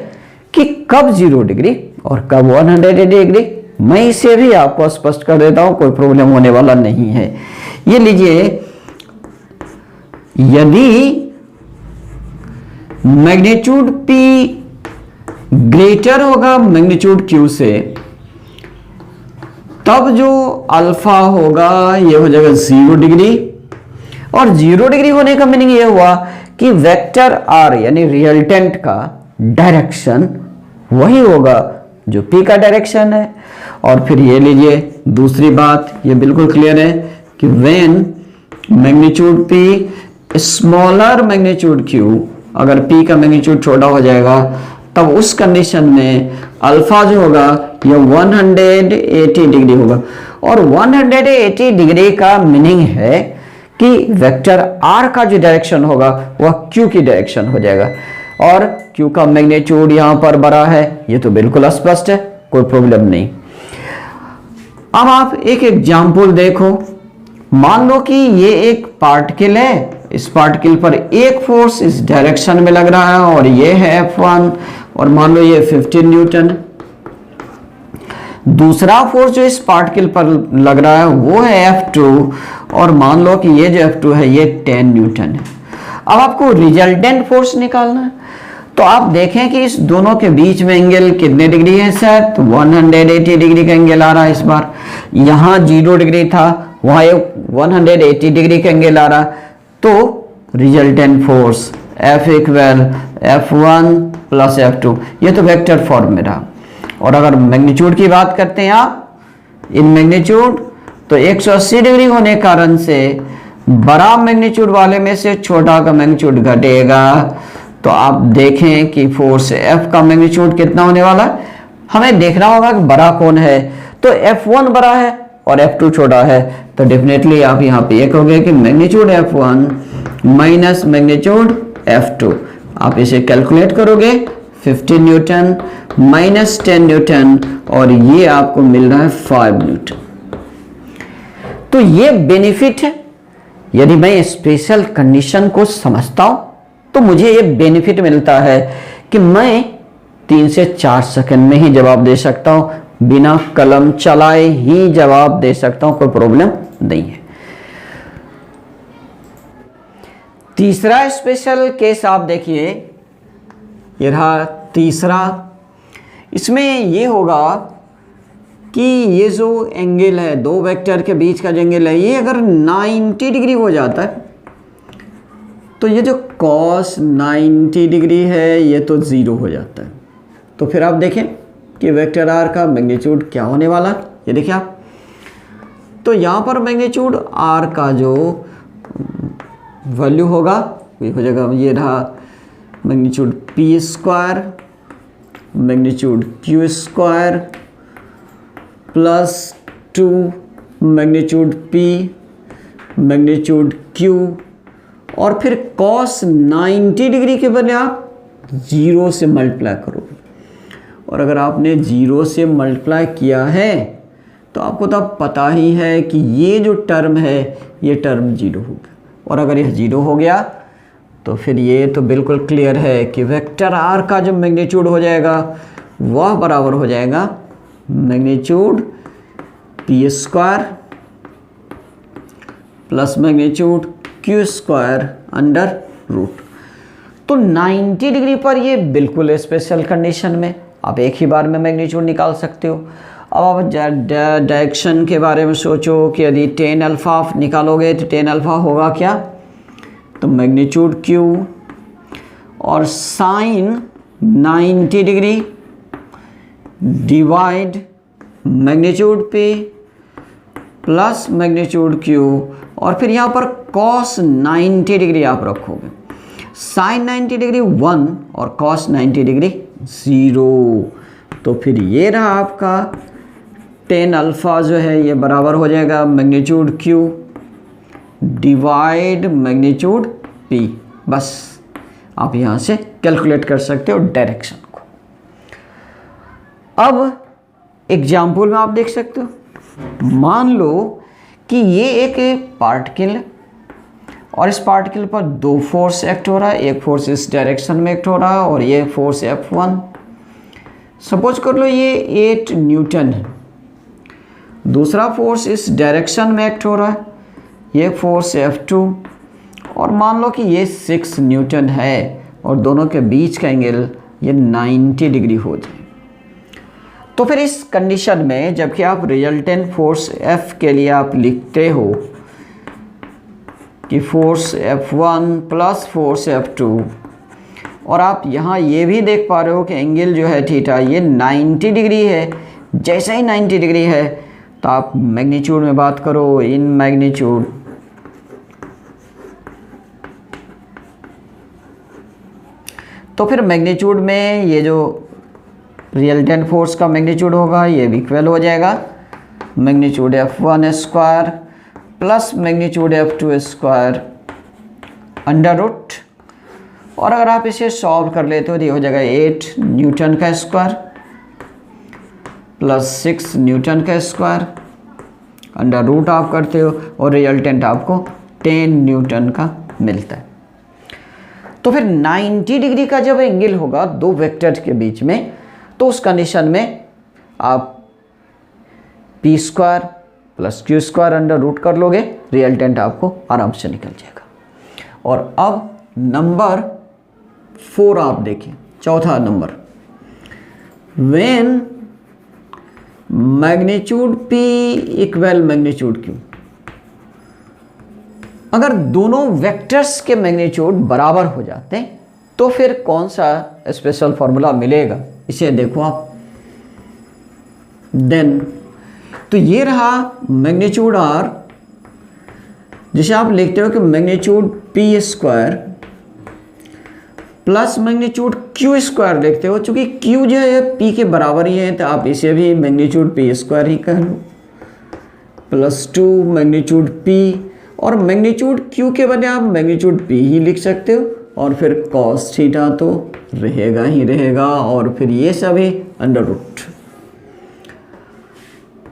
कि कब 0 डिग्री और कब 180 डिग्री, मैं इसे भी आपको स्पष्ट कर देता हूं, कोई प्रॉब्लम होने वाला नहीं है। ये लीजिए, यदि मैग्नीट्यूड P ग्रेटर होगा मैग्नीट्यूड Q से, तब जो अल्फा होगा ये हो जाएगा 0 डिग्री। और 0 डिग्री होने का मीनिंग ये हुआ कि वेक्टर R यानी रिजल्टेंट का डायरेक्शन वही होगा जो P का डायरेक्शन है। और फिर ये लीजिए दूसरी बात, ये बिल्कुल क्लियर है कि when magnitude P smaller magnitude Q, अगर P का मैग्नीट्यूड छोटा हो जाएगा तब उस कंडीशन में अल्फा जो होगा यह 180 डिग्री होगा। और 180 डिग्री का मीनिंग है कि वेक्टर R का जो डायरेक्शन होगा वह Q की डायरेक्शन हो जाएगा। और Q का मैग्नीट्यूड यहां पर बड़ा है, ये तो बिल्कुल स्पष्ट है, कोई प्रॉब्लम नहीं। अब आप एक एग्जाम्पल देखो। मान लो कि ये एक पार्टिकल है, इस पार्टिकल पर एक फोर्स इस डायरेक्शन में लग रहा है और ये है F1, और मान लो ये 15 न्यूटन। दूसरा फोर्स जो इस पार्टिकल पर लग रहा है वो है F2, और मान लो कि ये जो F2 है ये 10 न्यूटन है। अब आपको रिजल्टेंट फोर्स निकालना है, तो आप देखें कि इस दोनों के बीच में एंगल कितने डिग्री है सर, तो 180 डिग्री का एंगल आ रहा है। इस बार यहां 0 डिग्री था, वहां 180 डिग्री का एंगल आ रहा, तो resultant force F equal F1 plus F2, ये तो वेक्टर फॉर्म में रहा। और अगर मैग्नीट्यूड की बात करते हैं आप, इन मैग्नीट्यूड तो 180 डिग्री होने कारण से बड़ा मैग्नीट्यूड वाले में से छोटा का मैग्नीट्यूड घटेगा। तो आप देखें कि फोर्स F का मैग्नीट्यूड कितना होने वाला है, हमें देखना होगा कि बड़ा कौन है। तो F1 बड़ा है और F2 छोटा है, तो डेफिनेटली आप यहाँ पे ये कहोगे कि magnitude F1 minus magnitude F2। आप इसे कैलकुलेट करोगे, 15 न्यूटन माइनस 10 न्यूटन, और ये आपको मिल रहा है 5 न्यूटन। तो ये बेनिफिट है। यदि मैं स्पेशल कंडीशन को समझता हूं तो मुझे ये बेनिफिट मिलता है कि मैं 3 से 4 सेकंड में ही जवाब दे सकता हूं, बिना कलम चलाए ही जवाब दे सकता हूं, कोई प्रॉब्लम नहीं है। तीसरा स्पेशल केस आप देखिए, ये रहा तीसरा। इसमें ये होगा कि ये जो एंगल है, दो वेक्टर के बीच का जो एंगल है, ये अगर 90 डिग्री हो जाता है तो ये जो cos 90 डिग्री है ये तो 0 हो जाता है। तो फिर आप देखें कि वेक्टर R का मैग्नीट्यूड क्या होने वाला है, ये देखिए आप। तो यहाँ पर मैग्नीट्यूड R का जो वैल्यू होगा ये हो जाएगा, ये रहा magnitude P square magnitude Q square plus 2 magnitude P magnitude Q, और फिर cos 90 डिग्री के बजाय आप 0 से मल्टीप्लाई करोगे। और अगर आपने 0 से मल्टीप्लाई किया है तो आपको तो पता ही है कि ये जो टर्म है ये टर्म 0 होगा। और अगर यह 0 हो गया तो फिर ये तो बिल्कुल क्लियर है कि वेक्टर आर का जो मैग्नीट्यूड हो जाएगा वह बराबर हो जाएगा magnitude P square plus magnitude Q square under root. तो 90 डिग्री पर ये बिल्कुल स्पेशल कंडीशन में आप एक ही बार में मैग्नीट्यूड निकाल सकते हो। अब आप डायरेक्शन के बारे में सोचो कि यदि टेन अल्फ़ा आप निकालोगे तो टेन अल्फ़ा होगा क्या, तो मैग्नीट्यूड क्यू और साइन 90 डिग्री डिवाइड मैग्नीट्यूड पे प्लस मैग्नीट्यूड क्यू और फिर यहाँ पर कॉस 90 डिग्री आप रखोगे। साइन 90 डिग्री 1 और कॉस 90 डिग्री 0। तो फिर ये रहा आपका टेन अल्फ़ा जो है ये बराबर हो जाएगा magnitude Q divide magnitude P. बस आप यहाँ से कैलकुलेट कर सकते हो डायरेक्शन को। अब एग्जाम्पल में आप देख सकते हो, मान लो कि ये एक पार्टिकल है और इस पार्टिकल पर दो फोर्स एक्ट हो रहा है, एक फोर्स इस डायरेक्शन में एक्ट हो रहा है और ये फोर्स F1। सपोज कर लो ये 8 न्यूटन है, दूसरा फोर्स इस डायरेक्शन में एक्ट हो रहा है, ये फोर्स F2 और मान लो कि ये 6 न्यूटन है और दोनों के बीच का एंगल ये 90 डिग्री हो जाए। तो फिर इस कंडीशन में जबकि आप रिजल्टेंट फोर्स F के लिए आप लिखते हो कि force F1 plus force F2 और आप यहाँ ये भी देख पा रहे हो कि एंगल जो है थीटा ये 90 डिग्री है। जैसे ही 90 डिग्री है तो आप मैग्नीट्यूड में बात करो, इन मैग्नीट्यूड तो फिर मैग्नीट्यूड में ये जो रिजल्टेंट फोर्स का मैग्नीट्यूड होगा ये भी इक्वल हो जाएगा magnitude F1 square plus magnitude F2 square under root. और अगर आप इसे सॉल्व कर लेते हो तो ये हो जाएगा 8 न्यूटन का स्क्वायर प्लस 6 न्यूटन का स्क्वायर अंडर रूट आप करते हो और रिजल्टेंट आपको 10 न्यूटन का मिलता है। तो फिर 90 डिग्री का जब एंगल होगा दो वेक्टर के बीच में तो उस कंडीशन में आप P square plus Q square under root कर लोगे, रिजल्टेंट आपको आराम से निकल जाएगा। और अब नंबर 4 आप देखें, चौथा number, when magnitude P equal magnitude Q. अगर दोनों वेक्टर्स के मैग्नीट्यूड बराबर हो जाते हैं तो फिर कौन सा स्पेशल फॉर्मूला मिलेगा, इसे देखो आप। देन तो ये रहा मैग्नीट्यूड आर, जिसे आप लिखते हो कि magnitude P square plus magnitude Q square लिखते हो। चूंकि क्यू जो है पी के बराबर ही है तो आप इसे भी मैग्नीट्यूड पी स्क्वायर ही कह लो प्लस 2 मैग्नीट्यूड पी और मैग्नीट्यूड क्यू के बजाय आप मैग्नीट्यूड पी ही लिख सकते हो और फिर कॉस थीटा तो रहेगा ही रहेगा और फिर ये सभी अंडर रूट।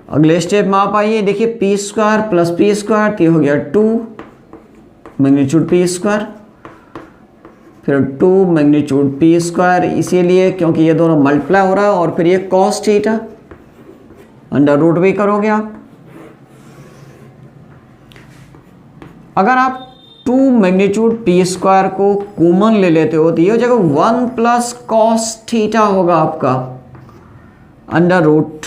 अगले स्टेप में आप आइए, देखिए P square plus P square तो हो गया 2 मैग्नीट्यूड पी स्क्वायर फिर 2 मैग्नीट्यूड पी स्क्वायर, इसीलिए क्योंकि ये दोनों मल्टीप्लाई हो रहा है और फिर ये कॉस थीटा अंडर रूट भी करोगे आप। अगर आप 2 मैग्नीट्यूड पी स्क्वायर को कॉमन ले लेते हो तो ये हो जाएगा 1 प्लस कॉस थीटा होगा आपका अंडर रूट।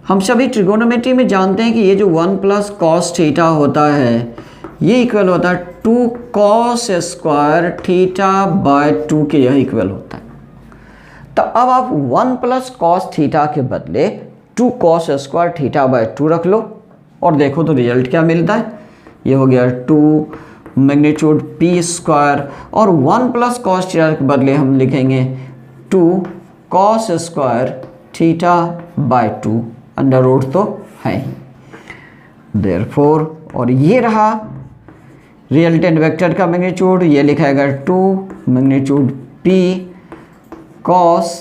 हम सभी ट्रिगोनोमेट्री में जानते हैं कि ये जो 1 प्लस कॉस थीटा होता है ये इक्वल होता है 2 कॉस स्क्वायर थीटा बाय 2 के, यह इक्वल होता है। तो अब आप 1 प्लस कॉस थीटा के बदले 2 कॉस स्क्वायर थीटा बाय 2 रख लो और देखो तो रिजल्ट क्या मिलता है। ये हो गया 2 मैग्नीट्यूड पी स्क्वायर और 1 प्लस कॉस थीटा के बदले हम लिखेंगे 2 cos square theta by 2 under root तो है ही। देयरफॉर और ये रहा रिजल्टेंट वेक्टर का मैग्नीट्यूड, ये लिखाएगा 2 magnitude P cos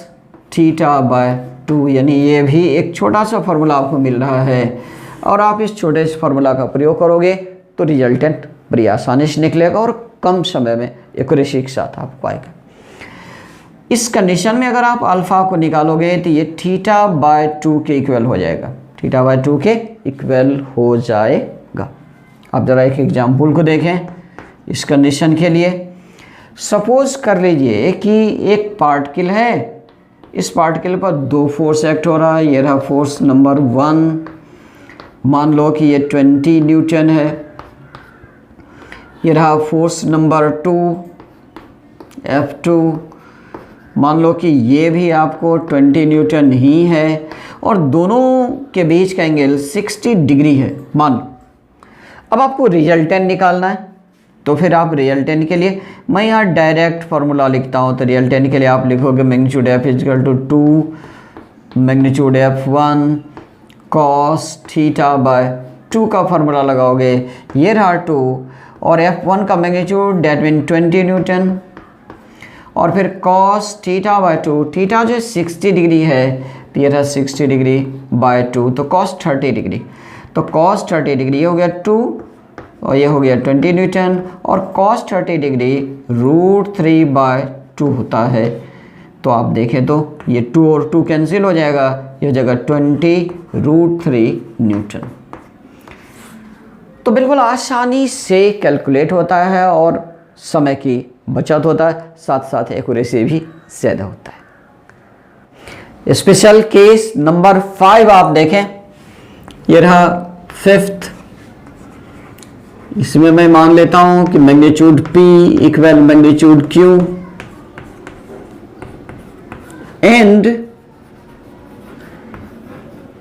theta by 2, यानी ये भी एक छोटा सा फार्मूला आपको मिल रहा है और आप इस छोटे से फार्मूला का प्रयोग करोगे तो रिजल्टेंट बड़ी आसानी से निकलेगा और कम समय में एक्यूरेसी के साथ आपको आएगा। इस कंडीशन में अगर आप अल्फा को निकालोगे तो ये थीटा बाय 2 के इक्वल हो जाएगा, थीटा बाय 2 के इक्वल हो जाएगा। आप ज़रा एक एग्जाम्पल को देखें इस कंडीशन के लिए। सपोज कर लीजिए कि एक पार्टिकल है, इस पार्टिकल पर 2 फोर्स एक्ट हो रहा है। ये रहा फोर्स नंबर 1, मान लो कि ये 20 न्यूटन है। ये रहा फोर्स नंबर 2 F2, मान लो कि ये भी आपको 20 न्यूटन ही है और दोनों के बीच का एंगल 60 डिग्री है मान लो। अब आपको रिजल्टेंट निकालना है, तो फिर आप रिजल्टेंट के लिए मैं यहाँ डायरेक्ट फार्मूला लिखता हूँ। तो रिजल्टेंट के लिए आप लिखोगे magnitude F equal to 2 magnitude F1 cos theta by 2 का फार्मूला लगाओगे, ये रहा 2 और F1 का मैग्नीट्यूड डेट मीन 20 न्यूटन और फिर कॉस थीटा बाय 2, थीटा जो 60 डिग्री है तो ये रहा 60 डिग्री बाय 2 तो कॉस 30 डिग्री। तो कॉस 30 डिग्री हो गया 2 और ये हो गया 20 न्यूटन और कॉस 30 डिग्री √3 बाय 2 होता है। तो आप देखें तो ये 2 और 2 कैंसिल हो जाएगा, ये हो जाएगा 20 √3 न्यूटन। तो बिल्कुल आसानी से कैलकुलेट होता है और समय की बचत होता है, साथ साथ एक्यूरेसी भी ज़्यादा होता है। स्पेशल केस नंबर 5 आप देखें, ये रहा 5th। इसमें मैं मान लेता हूं कि magnitude P equal magnitude Q and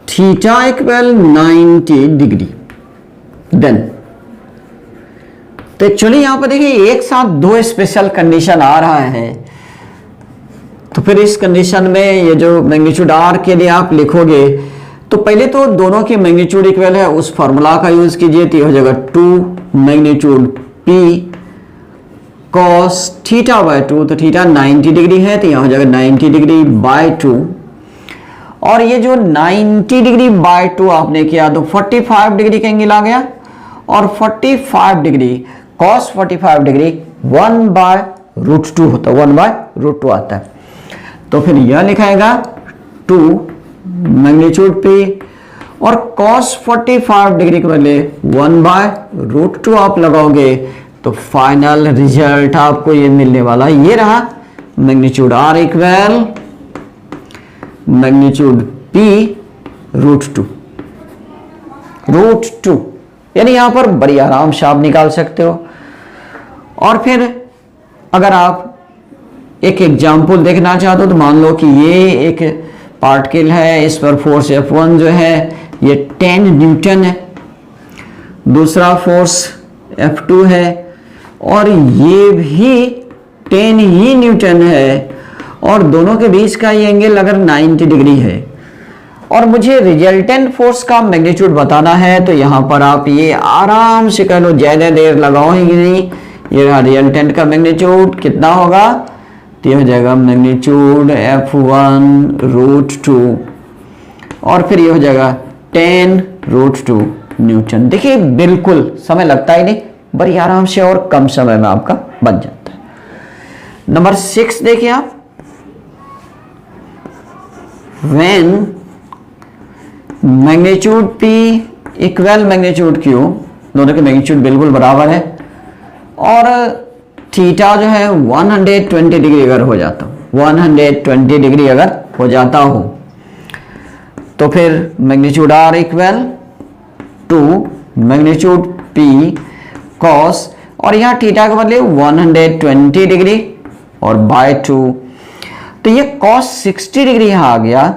theta equal 90 degree. Then तो एक्चुअली यहां पर देखिए एक साथ 2 स्पेशल कंडीशन आ रहा है, तो फिर इस कंडीशन में ये जो मैग्नीट्यूड R के लिए आप लिखोगे तो पहले तो दोनों की मैग्नीट्यूड इक्वल है, उस फार्मूला का यूज कीजिए तो हो जाएगा 2 magnitude P cos theta by 2, तो थीटा 90 डिग्री है तो यहाँ हो जाएगा 90 डिग्री बाय 2 और ये जो 90 डिग्री बाय 2 आपने किया तो 45 डिग्री का एंगल आ गया और 45 डिग्री cos 45 डिग्री 1 बाय √2 होता है, 1 बाय √2 आता है। तो फिर यह लिखाएगा 2 मैग्नीट्यूड P और cos 45 डिग्री के बदले 1 बाय √2 आप लगाओगे तो फाइनल रिजल्ट आपको ये मिलने वाला ये रहा magnitude R equal magnitude P √2 यानी यहां पर बड़ी आराम से आप निकाल सकते हो। और फिर अगर आप एक एग्जाम्पल देखना चाहते हो तो मान लो कि ये एक पार्टिकल है, इस पर फोर्स F1 जो है ये 10 न्यूटन है, दूसरा फोर्स F2 है और ये भी 10 ही न्यूटन है और दोनों के बीच का ये एंगल अगर 90 डिग्री है और मुझे रिजल्टेंट फोर्स का मैग्नीट्यूड बताना है तो यहाँ पर आप ये आराम से कह लो, ज़्यादा देर लगाओगे नहीं। ये रहा रिजल्टेंट का मैग्नीट्यूड कितना होगा तो ये हो जाएगा मैग्नीट्यूड F1 √2 और फिर ये हो जाएगा 10 √2 न्यूटन। देखिए बिल्कुल समय लगता ही नहीं, बड़ी आराम से और कम समय में आपका बन जाता है। नंबर 6 देखिए आप, when magnitude P equal magnitude Q, दोनों के मैग्नीट्यूड बिल्कुल बराबर है और थीटा जो है 120 डिग्री अगर हो जाता हो, 120 डिग्री अगर हो जाता हो तो फिर magnitude R equal 2 magnitude P cos और यहाँ थीटा के बदले 120 डिग्री और बाय 2, तो ये cos 60 डिग्री यहाँ आ गया।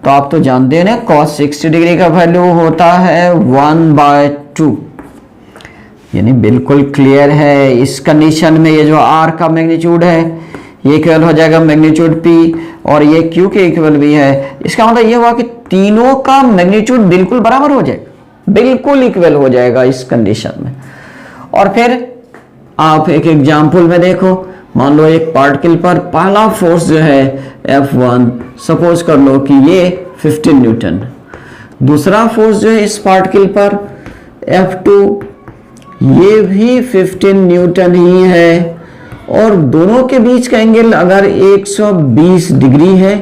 तो आप तो जानते हैं ना cos 60 डिग्री का वैल्यू होता है 1/2, यानी बिल्कुल क्लियर है। इस कंडीशन में ये जो R का मैग्नीट्यूड है ये इक्वल हो जाएगा मैग्नीट्यूड P और ये Q के इक्वल भी है। इसका मतलब ये हुआ कि तीनों का मैग्नीट्यूड बिल्कुल बराबर हो जाएगा, बिल्कुल इक्वल हो जाएगा इस कंडीशन में। और फिर आप एक एग्जाम्पल में देखो, मान लो एक पार्टिकल पर पहला फोर्स जो है F1 सपोज कर लो कि ये 15 न्यूटन, दूसरा फोर्स जो है इस पार्टिकल पर F2 ये भी 15 न्यूटन ही है, और दोनों के बीच का एंगल अगर 120 डिग्री है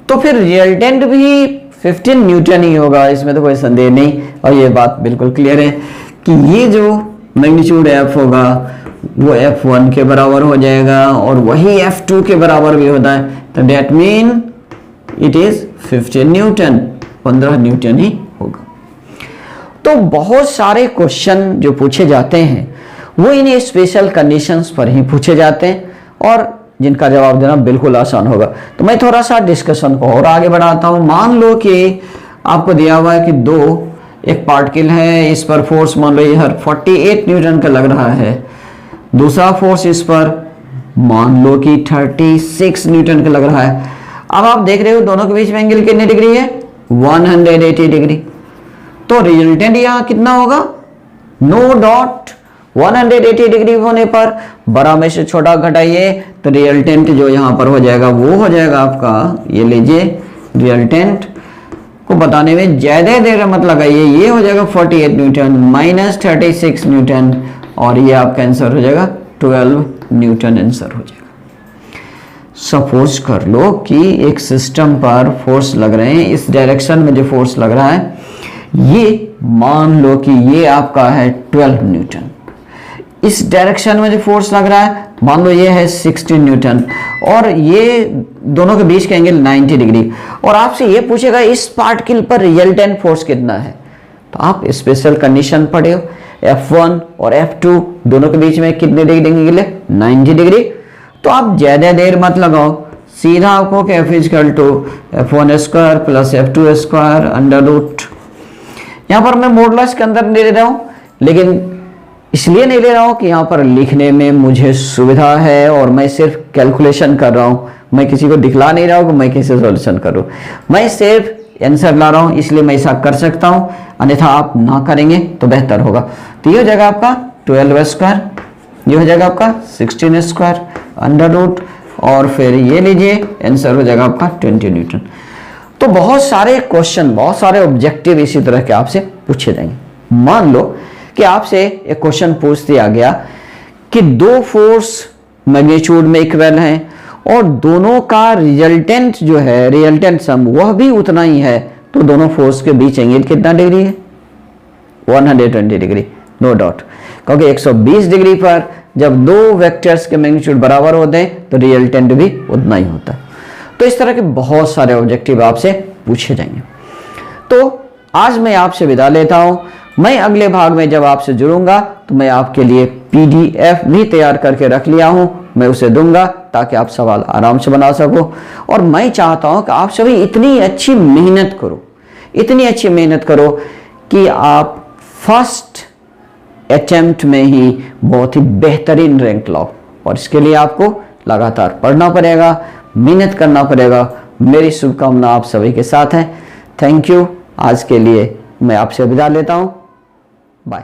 तो फिर रिजल्टेंट भी 15 न्यूटन ही होगा, इसमें तो कोई संदेह नहीं। और ये बात बिल्कुल क्लियर है कि ये जो मैग्नीट्यूड F होगा वो F1 के बराबर हो जाएगा, और वही F2 के बराबर भी होता है, तो that mean it is 15 newton, 15 newton ही होगा। तो बहुत सारे क्वेश्चन जो पूछे जाते हैं वो इन स्पेशल कंडीशंस पर ही पूछे जाते हैं, और जिनका जवाब देना बिल्कुल आसान होगा। तो मैं थोड़ा सा डिस्कशन को और आगे बढ़ाता हूं। मान लो कि आपको दिया हुआ है कि एक पार्टिकल है, इस पर फोर्स मान लो ये 48 न्यूटन का लग रहा है, दूसरा फोर्स इस पर मान लो कि 36 न्यूटन का लग रहा है। अब आप देख रहे हो दोनों के बीच में एंगल कितनी डिग्री है, 180 डिग्री। तो रिजल्टेंट यहां कितना होगा, नो डाउट 180 डिग्री होने पर बड़ा में से छोटा घटाइए तो रिजल्टेंट जो यहां पर हो जाएगा वो हो जाएगा आपका, ये लीजिए, रिजल्टेंट को बताने में ज्यादा देर मत लगाइए, ये हो जाएगा 48 न्यूटन माइनस 36 न्यूटन, और ये आपका आंसर हो जाएगा 12 न्यूटन आंसर हो जाएगा। सपोज कर लो कि एक सिस्टम पर फोर्स लग रहे हैं, इस डायरेक्शन में जो फोर्स लग रहा है ये मान लो कि ये आपका है 12 न्यूटन, इस डायरेक्शन में जो फोर्स लग रहा है मान लो ये है 16 न्यूटन, और ये दोनों के बीच का एंगल 90 डिग्री, और आपसे ये पूछेगा इस पार्टिकल पर रिजल्टेंट फोर्स कितना है, तो आप स्पेशल कंडीशन पढ़े हो, F1 और F2 दोनों के बीच में कितने डिग्री एंगल है, 90 डिग्री। तो आप ज्यादा देर मत लगाओ, सीधा आपको F equal to F1 square plus F2 square under root, यहाँ पर मैं मॉडुलस के अंदर नहीं ले रहा हूँ, लेकिन इसलिए नहीं ले रहा हूं कि यहां पर लिखने में मुझे सुविधा है और मैं सिर्फ कैलकुलेशन कर रहा हूं, मैं किसी को दिखला नहीं रहा हूं कि मैं कैसे सॉल्यूशन करूं, मैं सिर्फ आंसर ला रहा हूं, इसलिए मैं ऐसा कर सकता हूं, अन्यथा आप ना करेंगे तो बेहतर होगा। तो ये हो जाएगा आपका 12 स्क्वायर, ये हो जाएगा आपका 16 स्क्वायर अंडर रूट, और फिर ये लीजिए आंसर हो जाएगा आपका 20 न्यूटन। तो बहुत सारे क्वेश्चन, बहुत सारे ऑब्जेक्टिव इसी तरह के आपसे पूछे जाएंगे। मान लो कि आपसे एक क्वेश्चन पूछ दिया गया कि दो फोर्स मैग्नीट्यूड में इक्वल हैं और दोनों का रिजल्टेंट जो है, रिजल्टेंट सम वह भी उतना ही है, तो दोनों फोर्स के बीच एंगल कितना डिग्री है, 120 डिग्री, नो डाउट, क्योंकि 120 डिग्री पर जब दो वेक्टर्स के मैग्नीट्यूड बराबर होते हैं तो रिजल्टेंट भी उतना ही होता है। तो इस तरह के बहुत सारे ऑब्जेक्टिव आपसे पूछे जाएंगे। तो आज मैं आपसे विदा लेता हूं, मैं अगले भाग में जब आपसे जुड़ूंगा तो मैं आपके लिए PDF भी तैयार करके रख लिया हूं, मैं उसे दूंगा ताकि आप सवाल आराम से बना सको। और मैं चाहता हूं कि आप सभी इतनी अच्छी मेहनत करो, इतनी अच्छी मेहनत करो कि आप फर्स्ट अटेम्प्ट में ही बहुत ही बेहतरीन रैंक लाओ, और इसके लिए आपको लगातार पढ़ना पड़ेगा, मेहनत करना पड़ेगा। मेरी शुभकामना आप सभी के साथ है। Thank you. आज के लिए मैं आपसे विदा लेता हूं। बाय।